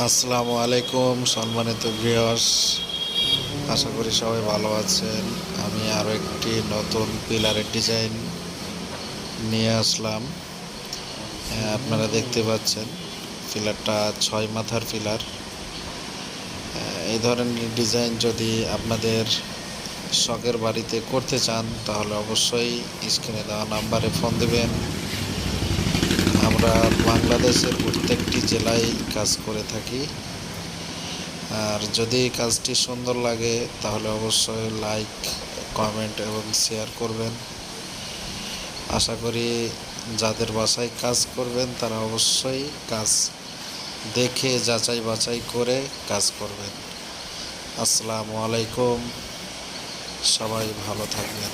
আসসালামু আলাইকুম সম্মানিত ভিউয়ার্স, আশা করি সবাই ভালো আছেন। আমি আরও একটি নতুন পিলারের ডিজাইন নিয়ে আসলাম। আপনারা দেখতে পাচ্ছেন পিলারটা 6 মাথার পিলার। এই ধরনের ডিজাইন যদি আপনাদের শখের বাড়িতে করতে চান তাহলে অবশ্যই স্ক্রিনে দেওয়া নাম্বারে ফোন দেবেন। আমরা বাংলাদেশের প্রত্যেকটি জেলায় কাজ করে থাকি। আর যদি কাজটি সুন্দর লাগে তাহলে অবশ্যই লাইক, কমেন্ট এবং শেয়ার করবেন। আশা করি যাদের বাসায় কাজ করবেন তারা অবশ্যই কাজ দেখে যাচাই বাছাই করে কাজ করবেন। আসসালামু আলাইকুম, সবাই ভালো থাকবেন।